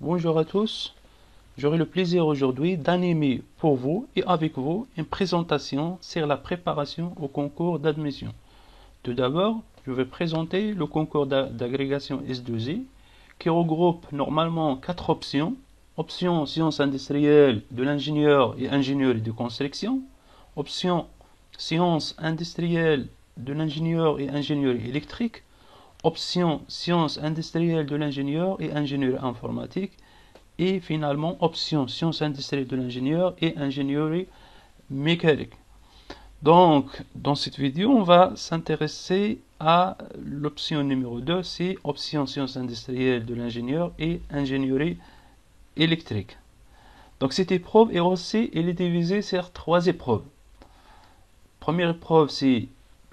Bonjour à tous. J'aurai le plaisir aujourd'hui d'animer pour vous et avec vous une présentation sur la préparation au concours d'admission. Tout d'abord, je vais présenter le concours d'agrégation S2I qui regroupe normalement 4 options. Option sciences industrielles de l'ingénieur et ingénierie de construction. Option sciences industrielles de l'ingénieur et ingénierie électrique. Option sciences industrielles de l'ingénieur et ingénierie informatique. Et finalement, option sciences industrielles de l'ingénieur et ingénierie mécanique. Donc, dans cette vidéo, on va s'intéresser à l'option numéro 2, c'est option sciences industrielles de l'ingénieur et ingénierie électrique. Donc, cette épreuve est aussi, elle est divisée sur 3 épreuves. Première épreuve, c'est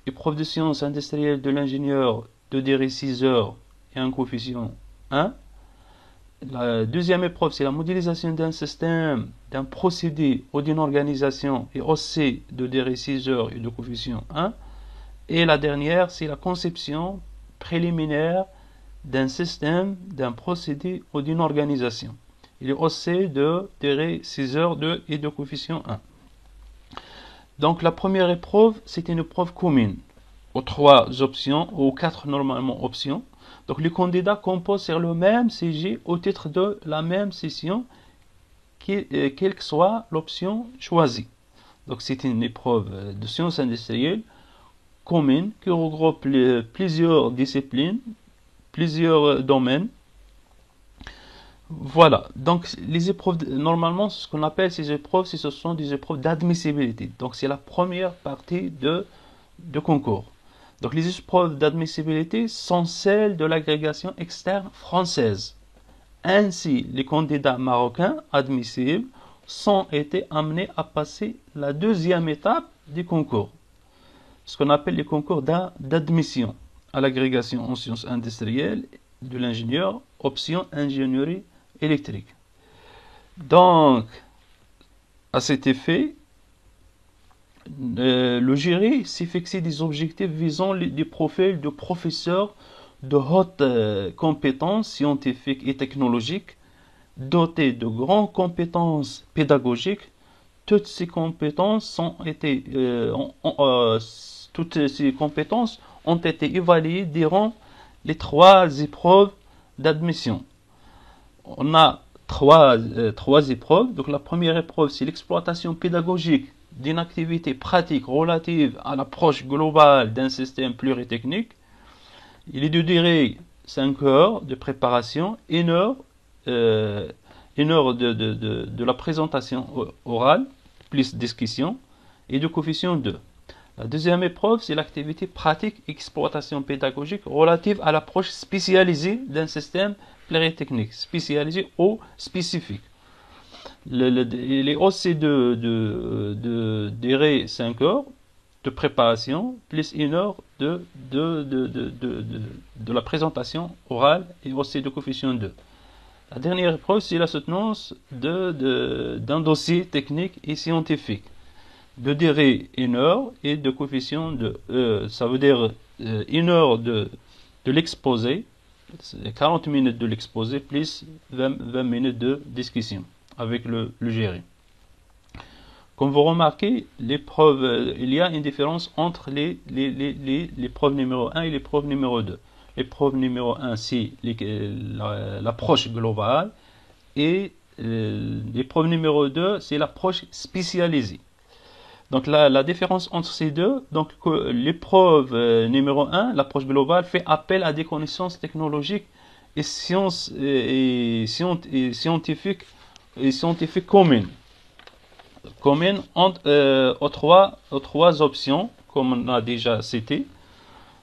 épreuve de sciences industrielles de l'ingénieur de durée 6 heures et un coefficient 1. La deuxième épreuve, c'est la modélisation d'un système, d'un procédé ou d'une organisation et aussi de durée 6 heures et de coefficient 1. Et la dernière, c'est la conception préliminaire d'un système, d'un procédé ou d'une organisation. Il est aussi de durée 6 heures et de coefficient 1. Donc la première épreuve, c'est une épreuve commune aux 3 options, aux 4 normalement options. Donc les candidats composent sur le même sujet au titre de la même session, quelle que soit l'option choisie. Donc c'est une épreuve de sciences industrielles commune qui regroupe plusieurs disciplines, plusieurs domaines. Voilà, donc les épreuves, normalement ce qu'on appelle ces épreuves, ce sont des épreuves d'admissibilité. Donc c'est la première partie de concours. Donc les épreuves d'admissibilité sont celles de l'agrégation externe française. Ainsi, les candidats marocains admissibles sont été amenés à passer la deuxième étape du concours, ce qu'on appelle les concours d'admission à l'agrégation en sciences industrielles de l'ingénieur, option ingénierie électrique. Donc, à cet effet, le jury s'est fixé des objectifs visant des profils de professeurs de hautes compétences scientifiques et technologiques, dotés de grandes compétences pédagogiques. Toutes ces compétences ont été évaluées durant les 3 épreuves d'admission. On a trois épreuves. Donc la première épreuve, c'est l'exploitation pédagogique d'une activité pratique relative à l'approche globale d'un système pluritechnique. Il est de durée 5 heures de préparation, 1 heure, de la présentation orale, plus discussion, et de coefficient 2. La deuxième épreuve, c'est l'activité pratique exploitation pédagogique relative à l'approche spécialisée d'un système pluritechnique, spécialisé ou spécifique. Il est aussi de durée 5 heures de préparation, plus 1 heure de la présentation orale et aussi de coefficient 2. La dernière épreuve, c'est la soutenance d'un dossier technique et scientifique, de durée 1 heure et de coefficient 2. Ça veut dire 1 heure de l'exposé, 40 minutes de l'exposé, plus 20 minutes de discussion avec le jury. Comme vous remarquez, l'épreuve, il y a une différence entre l'épreuve numéro 1 et l'épreuve numéro 2. L'épreuve numéro 1, c'est l'approche globale et l'épreuve numéro 2, c'est l'approche spécialisée. Donc la différence entre ces deux, donc l'épreuve numéro 1, l'approche globale, fait appel à des connaissances technologiques et scientifiques communes aux 3 options, comme on a déjà cité.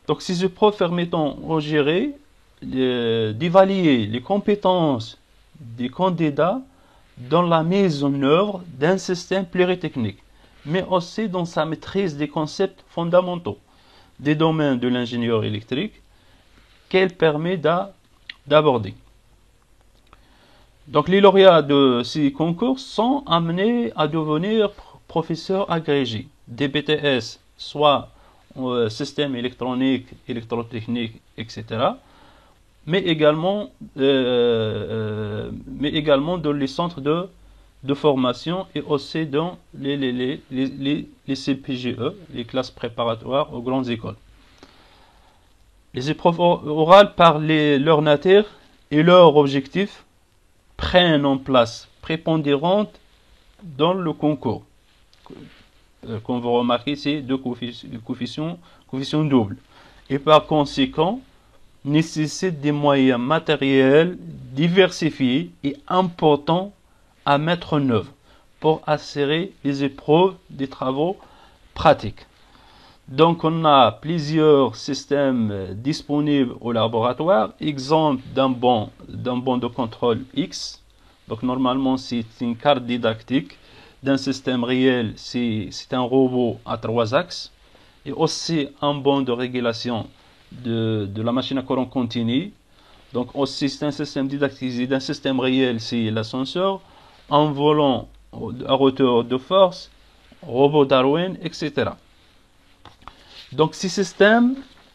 Donc ces épreuves permettant au jury d'évaluer les compétences des candidats dans la mise en œuvre d'un système pluritechnique, mais aussi dans sa maîtrise des concepts fondamentaux des domaines de l'ingénieur électrique qu'elle permet d'aborder. Donc les lauréats de ces concours sont amenés à devenir professeurs agrégés des BTS, soit système électronique, électrotechnique, etc., mais également dans les centres de formation et aussi dans les CPGE, les classes préparatoires aux grandes écoles. Les épreuves orales, par leur nature et leur objectif, prennent en place prépondérante dans le concours. Comme vous remarquez, c'est deux coefficients doubles. Et par conséquent, nécessitent des moyens matériels diversifiés et importants à mettre en œuvre pour assurer les épreuves des travaux pratiques. Donc, on a plusieurs systèmes disponibles au laboratoire. Exemple d'un banc de contrôle X. Donc, normalement, c'est une carte didactique. D'un système réel, c'est un robot à 3 axes. Et aussi un banc de régulation de la machine à courant continu. Donc, aussi, c'est un système didactique. D'un système réel, c'est l'ascenseur. Un volant à hauteur de force, robot Darwin, etc. Donc, ces systèmes,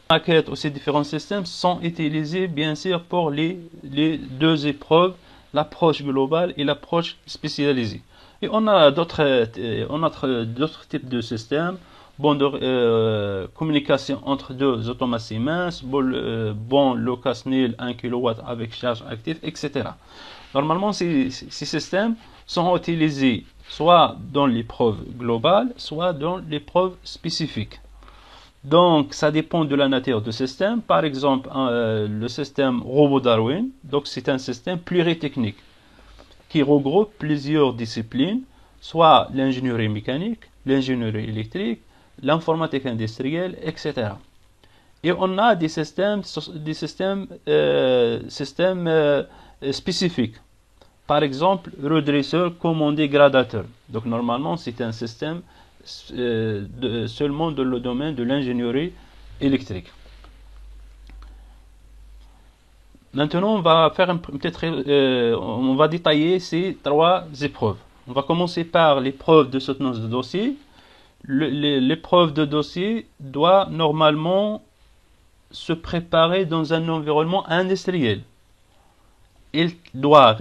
maquettes ou ces différents systèmes sont utilisés bien sûr pour les deux épreuves, l'approche globale et l'approche spécialisée. Et on a d'autres types de systèmes, bon de communication entre deux automates Siemens, bon Lucas-Neil 1 kW avec charge active, etc. Normalement, ces systèmes sont utilisés soit dans l'épreuve globale, soit dans l'épreuve spécifique. Donc, ça dépend de la nature du système. Par exemple, le système robot Darwin, donc c'est un système pluritechnique qui regroupe plusieurs disciplines, soit l'ingénierie mécanique, l'ingénierie électrique, l'informatique industrielle, etc. Et on a des systèmes spécifiques. Par exemple, redresseur, commandé, gradateur. Donc, normalement, c'est un système seulement dans le domaine de l'ingénierie électrique. Maintenant, on va faire on va détailler ces trois épreuves. On va commencer par l'épreuve de soutenance de dossier. L'épreuve de dossier doit normalement se préparer dans un environnement industriel. Il doit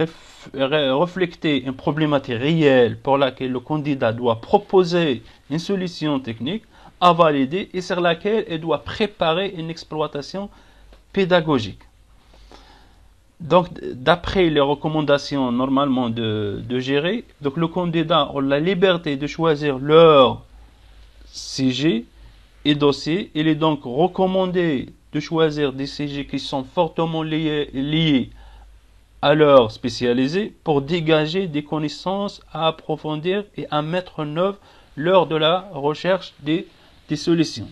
refléter une problématique réelle pour laquelle le candidat doit proposer une solution technique à valider et sur laquelle il doit préparer une exploitation pédagogique. Donc, d'après les recommandations normalement de gérer, donc le candidat a la liberté de choisir leur CG et dossier. Il est donc recommandé de choisir des CG qui sont fortement liés à leur spécialisé pour dégager des connaissances à approfondir et à mettre en œuvre lors de la recherche des solutions.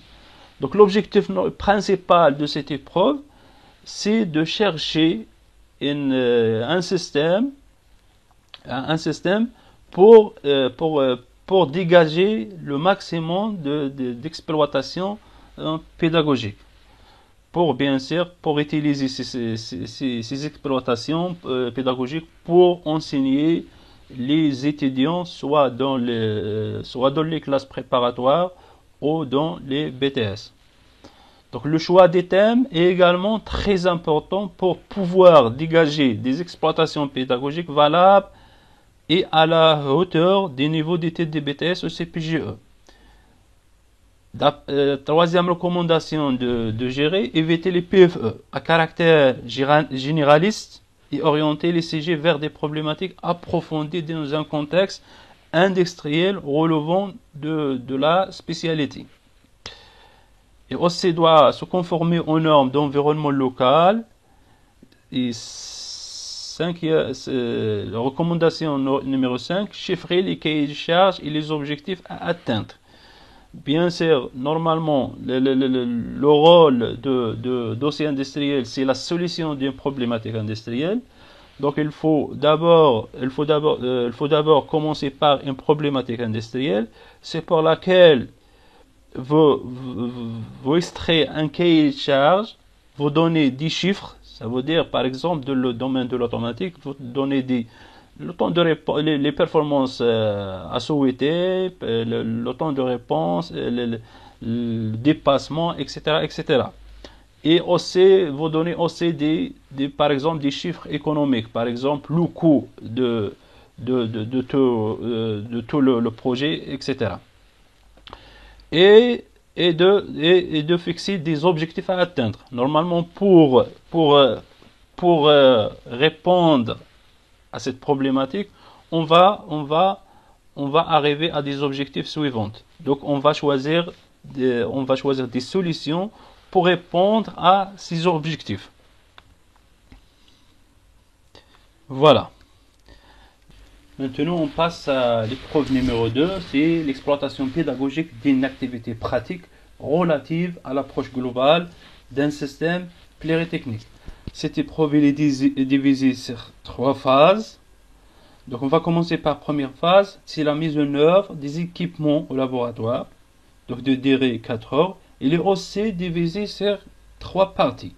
Donc l'objectif principal de cette épreuve, c'est de chercher un système pour dégager le maximum d'exploitation pédagogique. Bien sûr, pour utiliser ces exploitations pédagogiques pour enseigner les étudiants soit dans les classes préparatoires ou dans les BTS. Donc le choix des thèmes est également très important pour pouvoir dégager des exploitations pédagogiques valables et à la hauteur des niveaux d'études des BTS ou CPGE. Troisième recommandation de gérer, éviter les PFE à caractère généraliste et orienter les CG vers des problématiques approfondies dans un contexte industriel relevant de la spécialité. Et aussi doit se conformer aux normes d'environnement local. Et la recommandation numéro 5, chiffrer les cahiers de charges et les objectifs à atteindre. Bien sûr, normalement, le rôle de dossier industriel, c'est la solution d'une problématique industrielle. Donc, il faut d'abord commencer par une problématique industrielle. C'est pour laquelle vous extraire un cahier de charge, vous donnez 10 chiffres. Ça veut dire, par exemple, dans le domaine de l'automatique, vous donnez le temps de réponse, les performances à souhaiter, le temps de réponse, le dépassement, etc., etc. et aussi vous donner aussi par exemple des chiffres économiques, par exemple le coût de tout le projet, etc. Et, et de fixer des objectifs à atteindre. Normalement, pour répondre à cette problématique, on va arriver à des objectifs suivants. Donc, on va choisir des solutions pour répondre à ces objectifs. Voilà. Maintenant, on passe à l'épreuve numéro 2, c'est l'exploitation pédagogique d'une activité pratique relative à l'approche globale d'un système pluriteknique. Cette épreuve est divisée sur 3 phases. Donc, on va commencer par la première phase, c'est la mise en œuvre des équipements au laboratoire, donc de durée 4 heures. Il est aussi divisé sur 3 parties.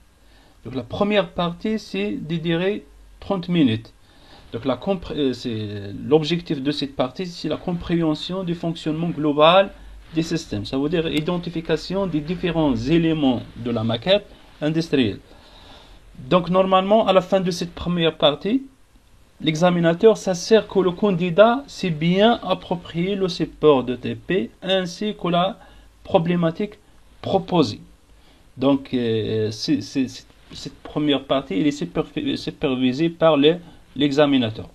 Donc, la première partie, c'est de durée 30 minutes. Donc l'objectif de cette partie, c'est la compréhension du fonctionnement global des systèmes. Ça veut dire identification des différents éléments de la maquette industrielle. Donc normalement, à la fin de cette première partie, l'examinateur s'assure que le candidat s'est bien approprié le support de TP ainsi que la problématique proposée. Donc cette première partie elle est supervisée par l'examinateur.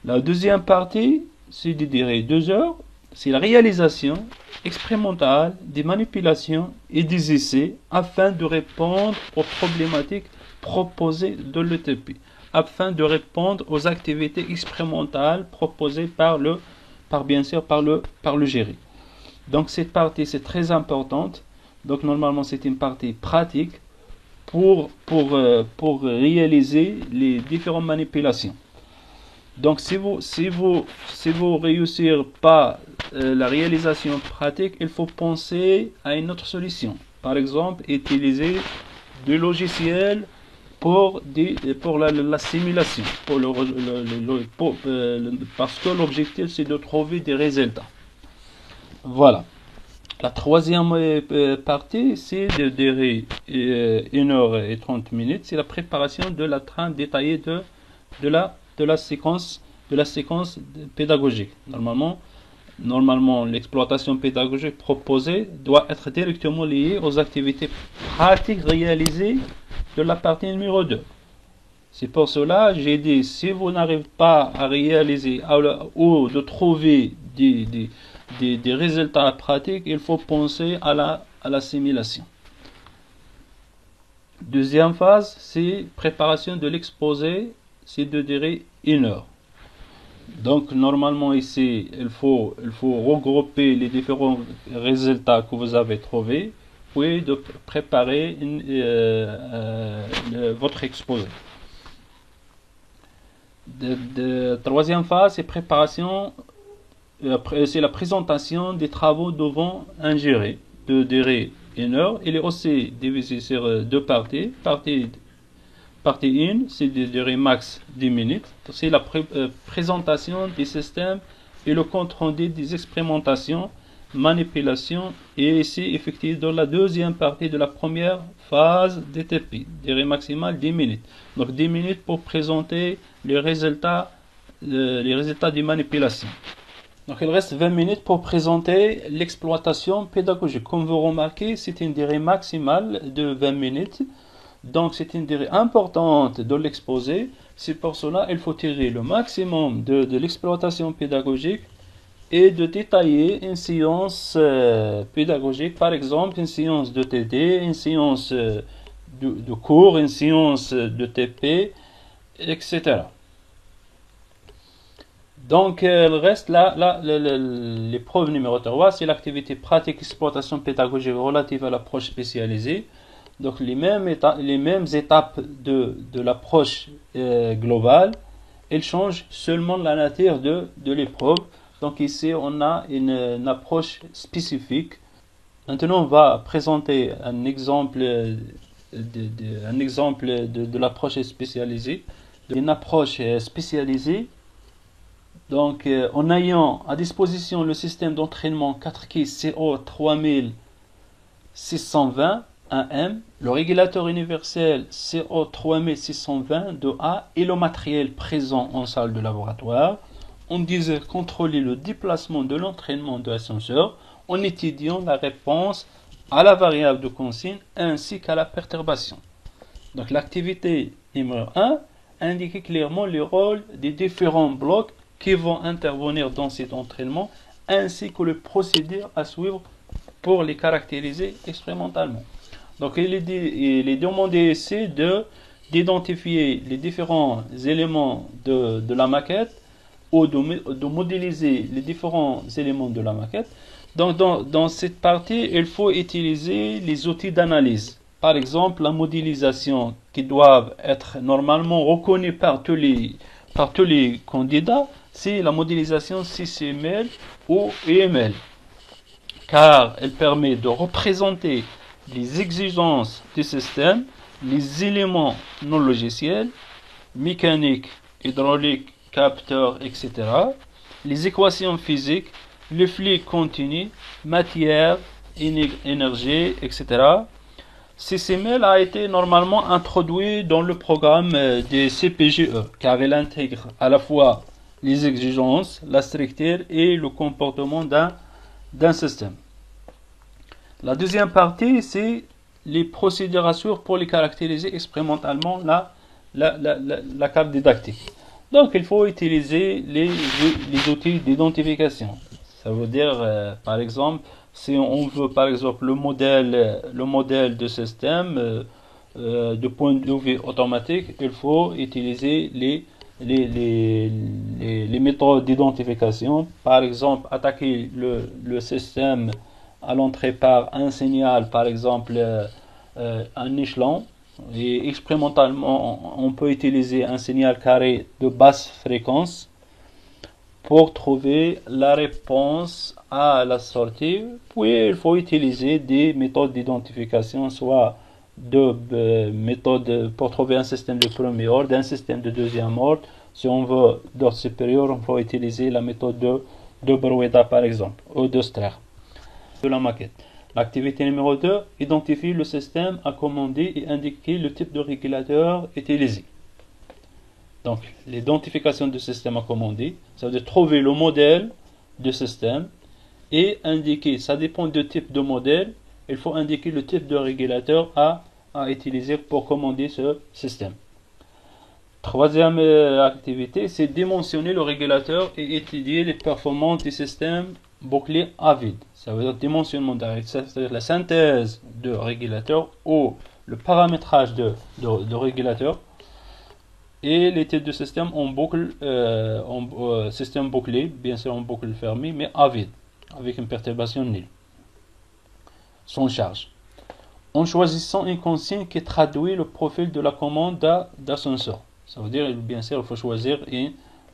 La deuxième partie, c'est de durer 2 heures, c'est la réalisation expérimentale des manipulations et des essais afin de répondre aux problématiques proposées de l'ETP, afin de répondre aux activités expérimentales proposées par le jury. Donc cette partie c'est très importante. Donc normalement c'est une partie pratique pour réaliser les différentes manipulations. Donc si vous réussissez pas la réalisation pratique, il faut penser à une autre solution. Par exemple, utiliser des logiciels pour la simulation, parce que l'objectif c'est de trouver des résultats. Voilà. La troisième partie, c'est de durer 1h30. C'est la préparation de la trame détaillée de la séquence pédagogique. Normalement, l'exploitation pédagogique proposée doit être directement liée aux activités pratiques réalisées de la partie numéro 2. C'est pour cela que j'ai dit, si vous n'arrivez pas à réaliser ou de trouver des résultats pratiques, il faut penser à la simulation. Deuxième phase, c'est préparation de l'exposé, c'est de durer 1 heure. Donc normalement ici, il faut regrouper les différents résultats que vous avez trouvés, puis de préparer votre exposé. Troisième phase, c'est préparation. C'est la présentation des travaux devant un jury de durée 1 heure. Il est aussi divisé sur 2 parties. Partie 1, c'est de durée max 10 minutes. C'est la présentation des systèmes et le compte rendu des expérimentations, manipulations et essais effectués dans la deuxième partie de la première phase DTP. Durée maximale 10 minutes. Donc 10 minutes pour présenter les résultats des manipulations. Donc il reste 20 minutes pour présenter l'exploitation pédagogique. Comme vous remarquez, c'est une durée maximale de 20 minutes. Donc c'est une durée importante de l'exposé. C'est pour cela qu'il faut tirer le maximum de l'exploitation pédagogique et de détailler une séance pédagogique. Par exemple, une séance de TD, une séance de cours, une séance de TP, etc. Donc, il reste là, l'épreuve numéro 3, c'est l'activité pratique exploitation pédagogique relative à l'approche spécialisée. Donc, les mêmes étapes de l'approche globale, elles changent seulement la nature de l'épreuve. Donc, ici, on a une approche spécifique. Maintenant, on va présenter un exemple de l'approche spécialisée. Une approche spécialisée. Donc, en ayant à disposition le système d'entraînement 4K CO 3620, 1M, le régulateur universel CO3620-A est le matériel présent en salle de laboratoire. On désire contrôler le déplacement de l'entraînement de l'ascenseur en étudiant la réponse à la variable de consigne ainsi qu'à la perturbation. Donc l'activité numéro 1 indique clairement le rôle des différents blocs qui vont intervenir dans cet entraînement ainsi que le procédé à suivre pour les caractériser expérimentalement. Donc il est demandé ici d'identifier les différents éléments de la maquette ou de modéliser les différents éléments de la maquette. Donc dans cette partie, il faut utiliser les outils d'analyse. Par exemple, la modélisation qui doivent être normalement reconnue par tous les candidats, c'est la modélisation CCML ou EML, car elle permet de représenter les exigences du système, les éléments non logiciels, mécaniques, hydrauliques, capteurs, etc., les équations physiques, le flux continu, matière, énergie, etc. CCML a été normalement introduit dans le programme des CPGE, car il intègre à la fois les exigences, la structure et le comportement d'un système. La deuxième partie, c'est les procédures à suivre pour les caractériser expérimentalement la carte didactique. Donc, il faut utiliser les outils d'identification. Ça veut dire, par exemple, si on veut, par exemple, le modèle de système de point de vue automatique, il faut utiliser les méthodes d'identification. Par exemple, attaquer le système à l'entrée par un signal, par exemple un échelon, et expérimentalement on peut utiliser un signal carré de basse fréquence pour trouver la réponse à la sortie. Puis il faut utiliser des méthodes d'identification, soit de méthodes pour trouver un système de premier ordre, un système de deuxième ordre. Si on veut d'ordre supérieur, on peut utiliser la méthode de Broueta par exemple, ou de Straer de la maquette. L'activité numéro 2, identifier le système à commander et indiquer le type de régulateur utilisé. Donc, l'identification du système à commander, ça veut dire trouver le modèle de système et indiquer, ça dépend du type de modèle, il faut indiquer le type de régulateur à utiliser pour commander ce système. Troisième activité, c'est dimensionner le régulateur et étudier les performances du système bouclé à vide. Ça veut dire dimensionnement c'est-à-dire la synthèse de régulateur ou le paramétrage de régulateur et l'étude de système en boucle, système bouclé, bien sûr en boucle fermée, mais à vide, avec une perturbation nulle, sans charge. En choisissant une consigne qui traduit le profil de la commande d'ascenseur. Ça veut dire, bien sûr, il faut choisir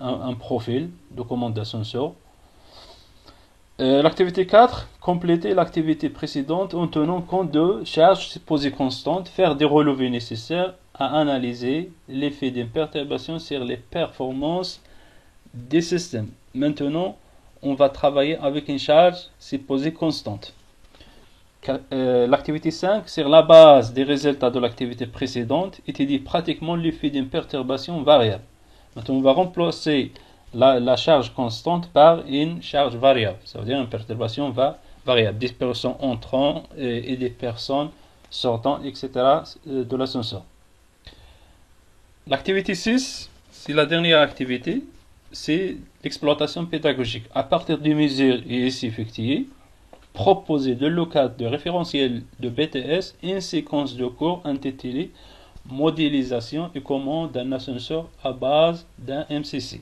un profil de commande d'ascenseur. L'activité 4, compléter l'activité précédente en tenant compte de charges supposées constantes, faire des relevés nécessaires à analyser l'effet d'une perturbation sur les performances des systèmes. Maintenant, on va travailler avec une charge supposée constante. L'activité 5, sur la base des résultats de l'activité précédente, étudie pratiquement l'effet d'une perturbation variable. Maintenant, on va remplacer la charge constante par une charge variable. Ça veut dire une perturbation variable. Des personnes entrant et des personnes sortant, etc. de l'ascenseur. L'activité 6, c'est la dernière activité, c'est l'exploitation pédagogique. À partir des mesures ici effectuées, proposer dans le cadre de référentiel de BTS une séquence de cours intitulée modélisation et commande d'un ascenseur à base d'un MCC.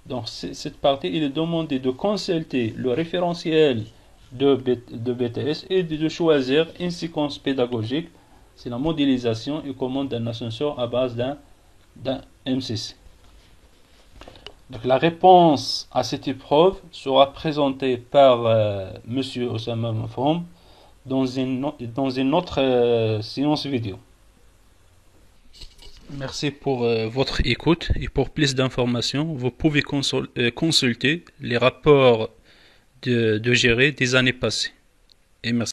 Donc cette partie, il est demandé de consulter le référentiel de BTS et de choisir une séquence pédagogique, c'est la modélisation et commande d'un ascenseur à base d'un MCC. Donc la réponse à cette épreuve sera présentée par Monsieur Oussama Mafhoum dans une autre séance vidéo. Merci pour votre écoute et pour plus d'informations, vous pouvez consulter les rapports de gérer des années passées. Et merci.